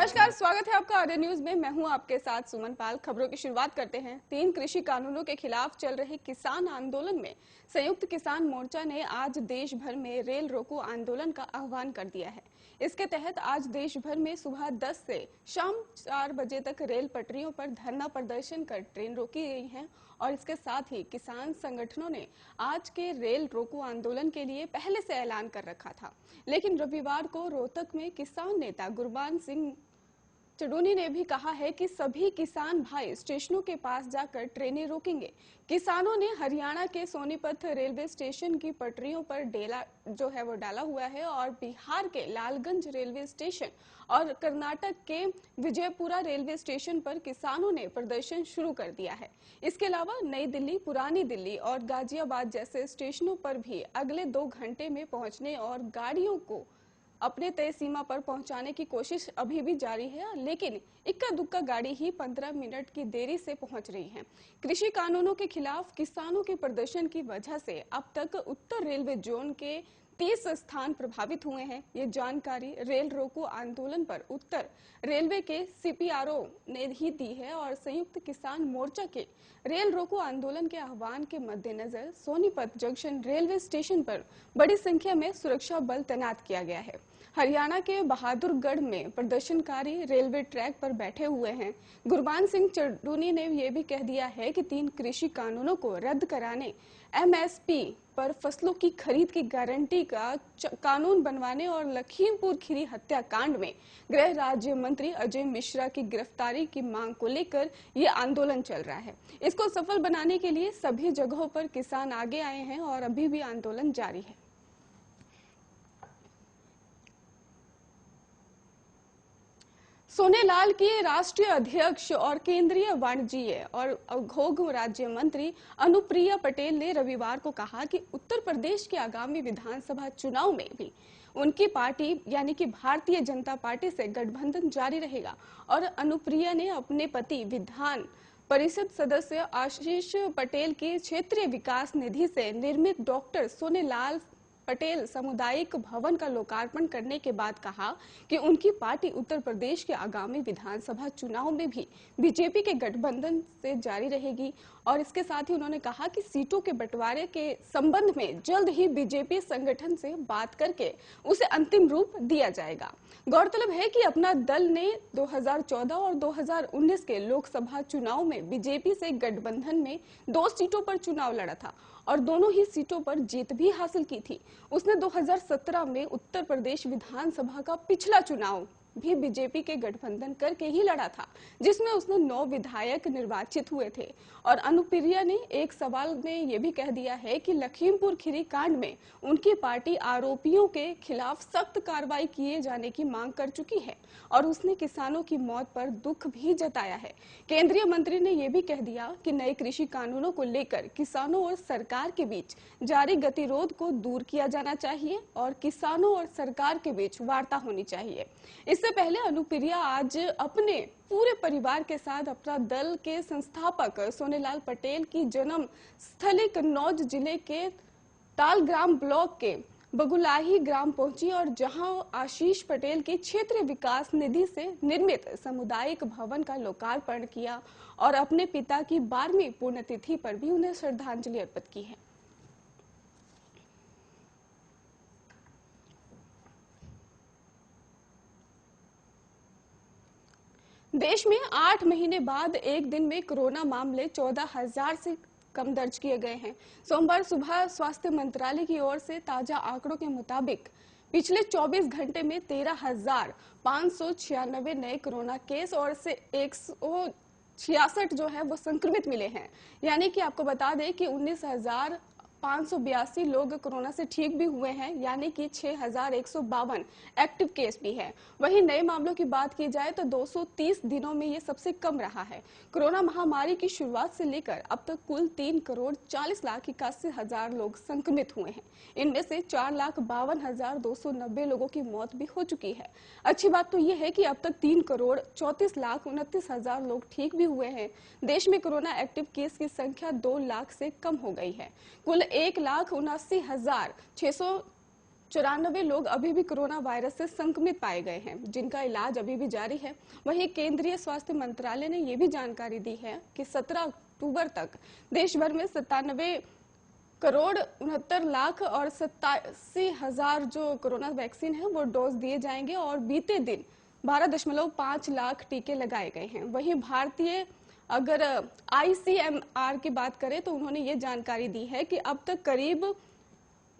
नमस्कार, स्वागत है आपका आर्य न्यूज में। मैं हूं आपके साथ सुमन पाल। खबरों की शुरुआत करते हैं। 3 कृषि कानूनों के खिलाफ चल रहे किसान आंदोलन में संयुक्त किसान मोर्चा ने आज देश भर में रेल रोको आंदोलन का आह्वान कर दिया है। इसके तहत आज देश भर में सुबह 10 से शाम 4 बजे तक रेल पटरियों पर धरना प्रदर्शन कर ट्रेन रोकी गई है और इसके साथ ही किसान संगठनों ने आज के रेल रोको आंदोलन के लिए पहले से ऐलान कर रखा था, लेकिन रविवार को रोहतक में किसान नेता गुरबान सिंह चडूनी ने भी कहा है कि सभी किसान भाई स्टेशनों के पास जाकर ट्रेनें रोकेंगे। किसानों ने हरियाणा के सोनीपत रेलवे स्टेशन की पटरियों पर डेला डाला हुआ है और बिहार के लालगंज रेलवे स्टेशन और कर्नाटक के विजयपुरा रेलवे स्टेशन पर किसानों ने प्रदर्शन शुरू कर दिया है। इसके अलावा नई दिल्ली, पुरानी दिल्ली और गाजियाबाद जैसे स्टेशनों पर भी अगले 2 घंटे में पहुंचने और गाड़ियों को अपने तय सीमा पर पहुंचाने की कोशिश अभी भी जारी है, लेकिन इक्का दुक्का गाड़ी ही 15 मिनट की देरी से पहुंच रही है। कृषि कानूनों के खिलाफ किसानों के प्रदर्शन की वजह से अब तक उत्तर रेलवे जोन के 30 स्थान प्रभावित हुए हैं। ये जानकारी रेल रोको आंदोलन पर उत्तर रेलवे के सीपीआरओ ने ही दी है और संयुक्त किसान मोर्चा के रेल रोको आंदोलन के आह्वान के मद्देनजर सोनीपत जंक्शन रेलवे स्टेशन पर बड़ी संख्या में सुरक्षा बल तैनात किया गया है। हरियाणा के बहादुरगढ़ में प्रदर्शनकारी रेलवे ट्रैक पर बैठे हुए हैं। गुरबान सिंह चडूनी ने यह भी कह दिया है कि 3 कृषि कानूनों को रद्द कराने, एमएसपी पर फसलों की खरीद की गारंटी का कानून बनवाने और लखीमपुर खीरी हत्याकांड में गृह राज्य मंत्री अजय मिश्रा की गिरफ्तारी की मांग को लेकर ये आंदोलन चल रहा है। इसको सफल बनाने के लिए सभी जगहों पर किसान आगे आए हैं और अभी भी आंदोलन जारी है। सोनेलाल की राष्ट्रीय अध्यक्ष और केंद्रीय वाणिज्य और उद्योग राज्य मंत्री अनुप्रिया पटेल ने रविवार को कहा कि उत्तर प्रदेश के आगामी विधानसभा चुनाव में भी उनकी पार्टी यानी कि भारतीय जनता पार्टी से गठबंधन जारी रहेगा। और अनुप्रिया ने अपने पति विधान परिषद सदस्य आशीष पटेल की क्षेत्रीय विकास निधि से निर्मित डॉक्टर सोनेलाल पटेल सामुदायिक भवन का लोकार्पण करने के बाद कहा कि उनकी पार्टी उत्तर प्रदेश के आगामी विधानसभा चुनाव में भी बीजेपी के गठबंधन से जारी रहेगी। और इसके साथ ही उन्होंने कहा कि सीटों के बंटवारे के संबंध में जल्द ही बीजेपी संगठन से बात करके उसे अंतिम रूप दिया जाएगा। गौरतलब है कि अपना दल ने 2014 और 2019 के लोकसभा चुनाव में बीजेपी से गठबंधन में 2 सीटों पर चुनाव लड़ा था और दोनों ही सीटों पर जीत भी हासिल की थी। उसने 2017 में उत्तर प्रदेश विधानसभा का पिछला चुनाव भी बीजेपी के गठबंधन करके ही लड़ा था, जिसमें उसने 9 विधायक निर्वाचित हुए थे। और अनुप्रिया ने एक सवाल में यह भी कह दिया है कि लखीमपुर खीरी कांड में उनकी पार्टी आरोपियों के खिलाफ सख्त कार्रवाई किए जाने की मांग कर चुकी है और उसने किसानों की मौत पर दुख भी जताया है। केंद्रीय मंत्री ने यह भी कह दिया कि नए कृषि कानूनों को लेकर किसानों और सरकार के बीच जारी गतिरोध को दूर किया जाना चाहिए और किसानों और सरकार के बीच वार्ता होनी चाहिए। इससे पहले अनुप्रिया आज अपने पूरे परिवार के साथ अपना दल के संस्थापक सोनेलाल पटेल की जन्म स्थली कन्नौज जिले के तालग्राम ब्लॉक के बगुलाही ग्राम पहुंची और जहां आशीष पटेल की क्षेत्रीय विकास निधि से निर्मित सामुदायिक भवन का लोकार्पण किया और अपने पिता की 12वीं पुण्यतिथि पर भी उन्हें श्रद्धांजलि अर्पित की है। देश में 8 महीने बाद एक दिन में कोरोना मामले 14,000 से कम दर्ज किए गए हैं। सोमवार सुबह स्वास्थ्य मंत्रालय की ओर से ताजा आंकड़ों के मुताबिक पिछले 24 घंटे में 13,596 नए कोरोना केस और से 166 जो है वो संक्रमित मिले हैं। यानी कि आपको बता दें कि 19,582 लोग कोरोना से ठीक भी हुए हैं, यानी कि 6,152 एक्टिव केस भी है। वहीं नए मामलों की बात की जाए तो 230 दिनों में ये सबसे कम रहा है। कोरोना महामारी की शुरुआत से लेकर अब तक कुल 3,40,81,000 लोग संक्रमित हुए हैं। इनमें से 4,52,290 लोगों की मौत भी हो चुकी है। अच्छी बात तो ये है कि अब तक 3,34,29,000 लोग ठीक भी हुए हैं। देश में कोरोना एक्टिव केस की संख्या 2 लाख से कम हो गई है। कुल 1,79,600 94 लोग अभी भी कोरोना वायरस से संक्रमित पाए गए हैं, जिनका इलाज अभी भी जारी है। वहीं केंद्रीय स्वास्थ्य मंत्रालय ने ये भी जानकारी दी है कि 17 अक्टूबर तक देश भर में 97 करोड़ 69 लाख और 87,000 जो कोरोना वैक्सीन है वो डोज दिए जाएंगे और बीते दिन 12.5 लाख टीके लगाए गए हैं। वहीं भारतीय अगर ICMR की बात करें तो उन्होंने ये जानकारी दी है कि अब तक करीब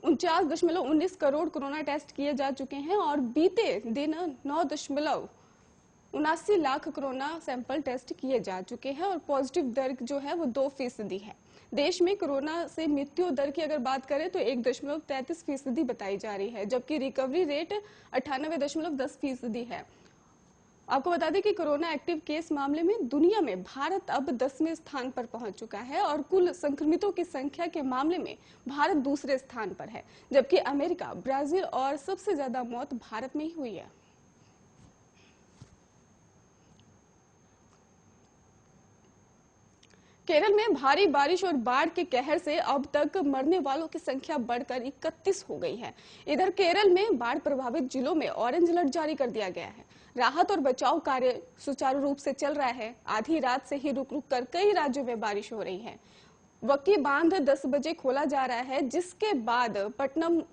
49.19 करोड़ कोरोना टेस्ट किए जा चुके हैं और बीते दिन 9.79 लाख कोरोना सैंपल टेस्ट किए जा चुके हैं और पॉजिटिव दर जो है वो 2% है। देश में कोरोना से मृत्यु दर की अगर बात करें तो 1.33% बताई जा रही है, जबकि रिकवरी रेट 98.10% है। आपको बता दें कि कोरोना एक्टिव केस मामले में दुनिया में भारत अब 10वें स्थान पर पहुंच चुका है और कुल संक्रमितों की संख्या के मामले में भारत दूसरे स्थान पर है, जबकि अमेरिका, ब्राजील और सबसे ज्यादा मौत भारत में ही हुई है। केरल में भारी बारिश और बाढ़ के कहर से अब तक मरने वालों की संख्या बढ़कर 31 हो गई है। इधर केरल में बाढ़ प्रभावित जिलों में ऑरेंज अलर्ट जारी कर दिया गया है। राहत और बचाव कार्य सुचारू रूप से चल रहा है। आधी रात से ही रुक रुक कर कई राज्यों में बारिश हो रही है। वक्की बांध 10 बजे खोला जा रहा है, जिसके बाद पटनम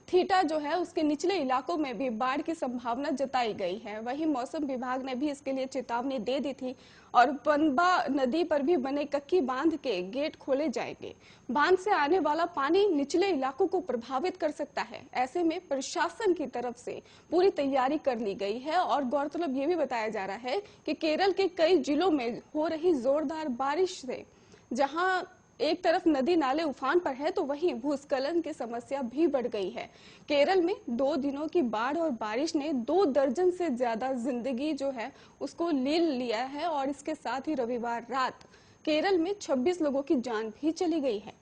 थीटा जो है उसके निचले इलाकों में भी बाढ़ की संभावना जताई गई है। वहीं मौसम विभाग ने भी इसके लिए चेतावनी दे दी थी और पनबा नदी पर भी बने कक्की बांध के गेट खोले जाएंगे। बांध से आने वाला पानी निचले इलाकों को प्रभावित कर सकता है। ऐसे में प्रशासन की तरफ से पूरी तैयारी कर ली गई है और गौरतलब ये भी बताया जा रहा है कि केरल के कई जिलों में हो रही जोरदार बारिश से जहां एक तरफ नदी नाले उफान पर है तो वहीं भूस्खलन की समस्या भी बढ़ गई है। केरल में 2 दिनों की बाढ़ और बारिश ने 2 दर्जन से ज्यादा जिंदगी जो है उसको ले लिया है और इसके साथ ही रविवार रात केरल में 26 लोगों की जान भी चली गई है।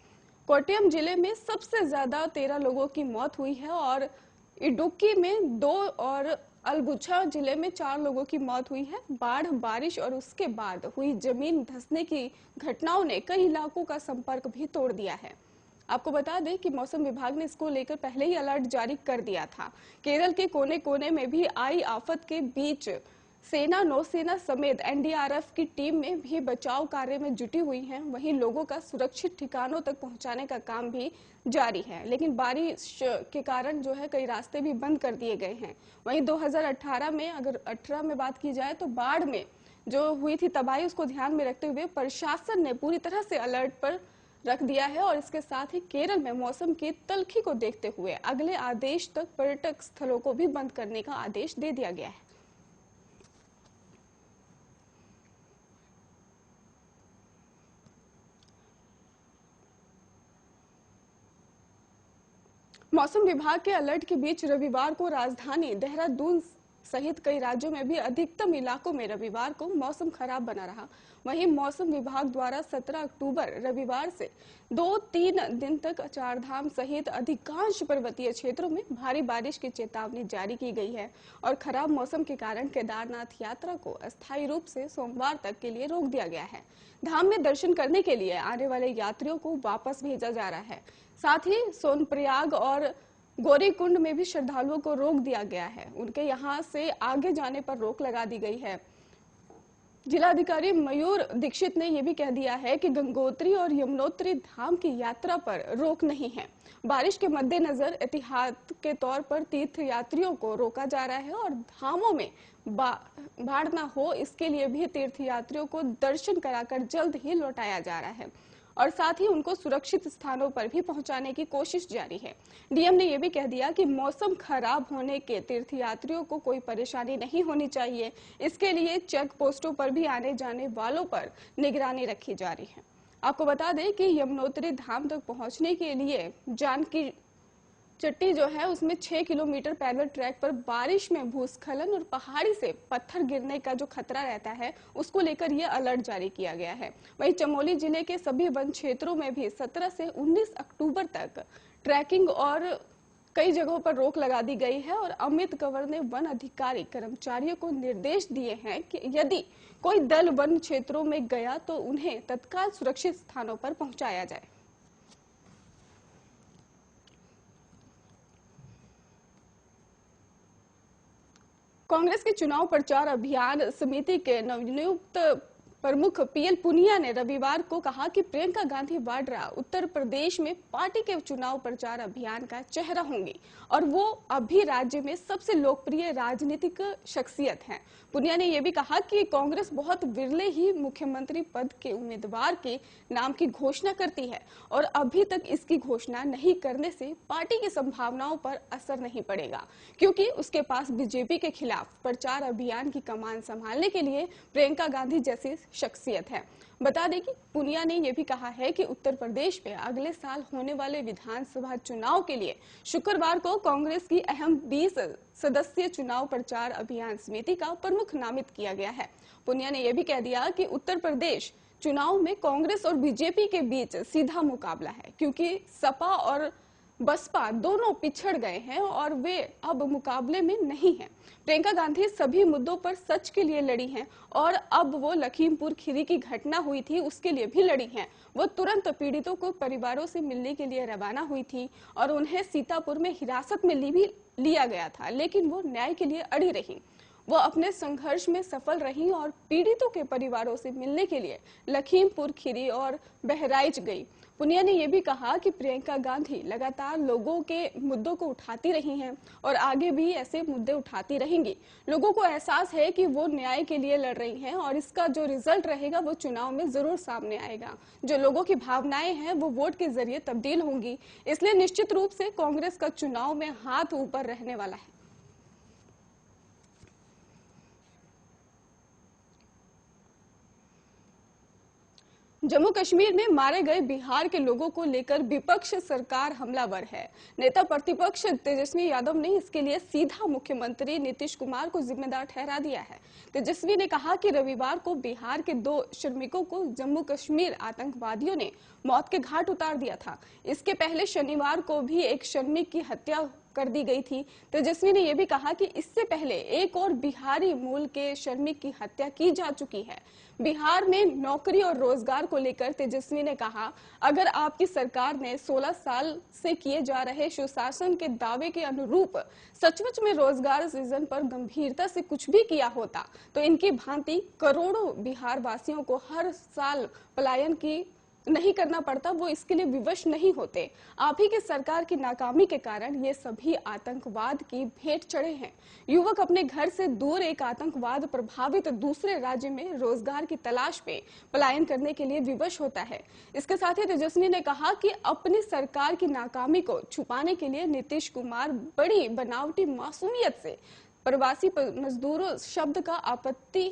कोट्टयम जिले में सबसे ज्यादा 13 लोगों की मौत हुई है और इडुक्की में 2 और अलबुझा जिले में 4 लोगों की मौत हुई है। बाढ़, बारिश और उसके बाद हुई जमीन धंसने की घटनाओं ने कई इलाकों का संपर्क भी तोड़ दिया है। आपको बता दें कि मौसम विभाग ने इसको लेकर पहले ही अलर्ट जारी कर दिया था। केरल के कोने कोने में भी आई आफत के बीच सेना, नौसेना समेत NDRF की टीम में भी बचाव कार्य में जुटी हुई हैं। वहीं लोगों का सुरक्षित ठिकानों तक पहुंचाने का काम भी जारी है, लेकिन बारिश के कारण जो है कई रास्ते भी बंद कर दिए गए हैं। वहीं 2018 में अगर 18 में बात की जाए तो बाढ़ में जो हुई थी तबाही, उसको ध्यान में रखते हुए प्रशासन ने पूरी तरह से अलर्ट पर रख दिया है और इसके साथ ही केरल में मौसम की तल्खी को देखते हुए अगले आदेश तक पर्यटक स्थलों को भी बंद करने का आदेश दे दिया गया है। मौसम विभाग के अलर्ट के बीच रविवार को राजधानी देहरादून सहित कई राज्यों में भी अधिकतम इलाकों में रविवार को मौसम खराब बना रहा। वहीं मौसम विभाग द्वारा 17 अक्टूबर रविवार से 2-3 दिन तक चारधाम सहित अधिकांश पर्वतीय क्षेत्रों में भारी बारिश की चेतावनी जारी की गई है और खराब मौसम के कारण केदारनाथ यात्रा को अस्थायी रूप से सोमवार तक के लिए रोक दिया गया है। धाम में दर्शन करने के लिए आने वाले यात्रियों को वापस भेजा जा रहा है। साथ ही सोनप्रयाग और गौरीकुंड में भी श्रद्धालुओं को रोक दिया गया है। उनके यहां से आगे जाने पर रोक लगा दी गई है। जिलाधिकारी मयूर दीक्षित ने यह भी कह दिया है कि गंगोत्री और यमुनोत्री धाम की यात्रा पर रोक नहीं है। बारिश के मद्देनजर एहतियात के तौर पर तीर्थ यात्रियों को रोका जा रहा है और धामों में बाढ़ न हो इसके लिए भी तीर्थ यात्रियों को दर्शन कराकर जल्द ही लौटाया जा रहा है और साथ ही उनको सुरक्षित स्थानों पर भी पहुंचाने की कोशिश जारी है। डीएम ने यह भी कह दिया कि मौसम खराब होने के तीर्थयात्रियों को कोई परेशानी नहीं होनी चाहिए। इसके लिए चेक पोस्टों पर भी आने जाने वालों पर निगरानी रखी जा रही है। आपको बता दें कि यमुनोत्री धाम तक पहुंचने के लिए जानकी चट्टी जो है उसमें 6 किलोमीटर पैदल ट्रैक पर बारिश में भूस्खलन और पहाड़ी से पत्थर गिरने का जो खतरा रहता है उसको लेकर यह अलर्ट जारी किया गया है। वहीं चमोली जिले के सभी वन क्षेत्रों में भी 17 से 19 अक्टूबर तक ट्रैकिंग और कई जगहों पर रोक लगा दी गई है और अमित कंवर ने वन अधिकारी कर्मचारियों को निर्देश दिए हैं कि यदि कोई दल वन क्षेत्रों में गया तो उन्हें तत्काल सुरक्षित स्थानों पर पहुंचाया जाए। कांग्रेस के चुनाव प्रचार अभियान समिति के नवनियुक्त प्रमुख पीएल पुनिया ने रविवार को कहा कि प्रियंका गांधी वाड्रा उत्तर प्रदेश में पार्टी के चुनाव प्रचार अभियान का चेहरा होंगी और वो अभी राज्य में सबसे लोकप्रिय राजनीतिक शख्सियत हैं। पुनिया ने यह भी कहा कि कांग्रेस बहुत विरले ही मुख्यमंत्री पद के उम्मीदवार के नाम की घोषणा करती है और अभी तक इसकी घोषणा नहीं करने से पार्टी की संभावनाओं पर असर नहीं पड़ेगा, क्योंकि उसके पास बीजेपी के खिलाफ प्रचार अभियान की कमान संभालने के लिए प्रियंका गांधी जैसी शख्सियत है। बता दें कि पुनिया ने यह भी कहा है कि उत्तर प्रदेश में अगले साल होने वाले विधानसभा चुनाव के लिए शुक्रवार को कांग्रेस की अहम 20 सदस्यीय चुनाव प्रचार अभियान समिति का प्रमुख नामित किया गया है। पुनिया ने यह भी कह दिया कि उत्तर प्रदेश चुनाव में कांग्रेस और बीजेपी के बीच सीधा मुकाबला है, क्योंकि सपा और बसपा दोनों पिछड़ गए हैं और वे अब मुकाबले में नहीं हैं। प्रियंका गांधी सभी मुद्दों पर सच के लिए लड़ी हैं और अब वो लखीमपुर खीरी की घटना हुई थी उसके लिए भी लड़ी हैं। वो तुरंत पीड़ितों को परिवारों से मिलने के लिए रवाना हुई थी और उन्हें सीतापुर में हिरासत में लिया गया था, लेकिन वो न्याय के लिए अड़ी रही। वो अपने संघर्ष में सफल रही और पीड़ितों के परिवारों से मिलने के लिए लखीमपुर खीरी और बहराइच गई। पुनिया ने यह भी कहा कि प्रियंका गांधी लगातार लोगों के मुद्दों को उठाती रही हैं और आगे भी ऐसे मुद्दे उठाती रहेंगी। लोगों को एहसास है कि वो न्याय के लिए लड़ रही हैं और इसका जो रिजल्ट रहेगा वो चुनाव में जरूर सामने आएगा। जो लोगों की भावनाएं हैं वो वोट के जरिए तब्दील होंगी, इसलिए निश्चित रूप से कांग्रेस का चुनाव में हाथ ऊपर रहने वाला है। जम्मू कश्मीर में मारे गए बिहार के लोगों को लेकर विपक्ष सरकार हमलावर है। नेता प्रतिपक्ष तेजस्वी यादव ने इसके लिए सीधा मुख्यमंत्री नीतीश कुमार को जिम्मेदार ठहरा दिया है। तेजस्वी ने कहा कि रविवार को बिहार के 2 श्रमिकों को जम्मू कश्मीर आतंकवादियों ने मौत के घाट उतार दिया था। इसके पहले शनिवार को भी एक श्रमिक की हत्या कर दी गई थी। तेजस्वी ने यह भी कहा कि इससे पहले एक और बिहारी मूल के श्रमिक की हत्या की जा चुकी है। बिहार में नौकरी और रोजगार को लेकर तेजस्वी ने कहा, अगर आपकी सरकार ने 16 साल से किए जा रहे सुशासन के दावे के अनुरूप सचमुच में रोजगार सृजन पर गंभीरता से कुछ भी किया होता तो इनकी भांति करोड़ों बिहार वासियों को हर साल पलायन की नहीं करना पड़ता, वो इसके लिए विवश नहीं होते। आप ही की सरकार की नाकामी के कारण ये सभी आतंकवाद की भेंट चढ़े हैं। युवक अपने घर से दूर एक आतंकवाद प्रभावित दूसरे राज्य में रोजगार की तलाश में पलायन करने के लिए विवश होता है। इसके साथ ही तेजस्वी ने कहा कि अपनी सरकार की नाकामी को छुपाने के लिए नीतीश कुमार बड़ी बनावटी मासूमियत से प्रवासी मजदूरों शब्द का आपत्ति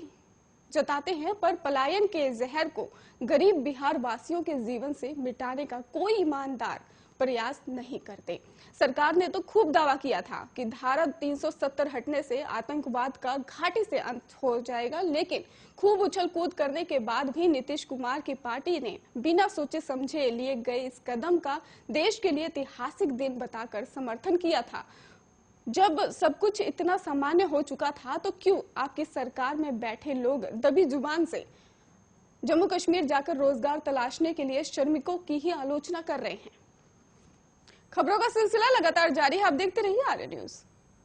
जताते हैं, पर पलायन के जहर को गरीब बिहार वासियों के जीवन से मिटाने का कोई ईमानदार प्रयास नहीं करते। सरकार ने तो खूब दावा किया था कि धारा 370 हटने से आतंकवाद का घाटी से अंत हो जाएगा, लेकिन खूब उछल कूद करने के बाद भी नीतीश कुमार की पार्टी ने बिना सोचे समझे लिए गए इस कदम का देश के लिए ऐतिहासिक दिन बताकर समर्थन किया था। जब सब कुछ इतना सामान्य हो चुका था तो क्यों आपकी सरकार में बैठे लोग दबी जुबान से जम्मू कश्मीर जाकर रोजगार तलाशने के लिए श्रमिकों की ही आलोचना कर रहे हैं। खबरों का सिलसिला लगातार जारी है, आप देखते रहिए आर्य न्यूज।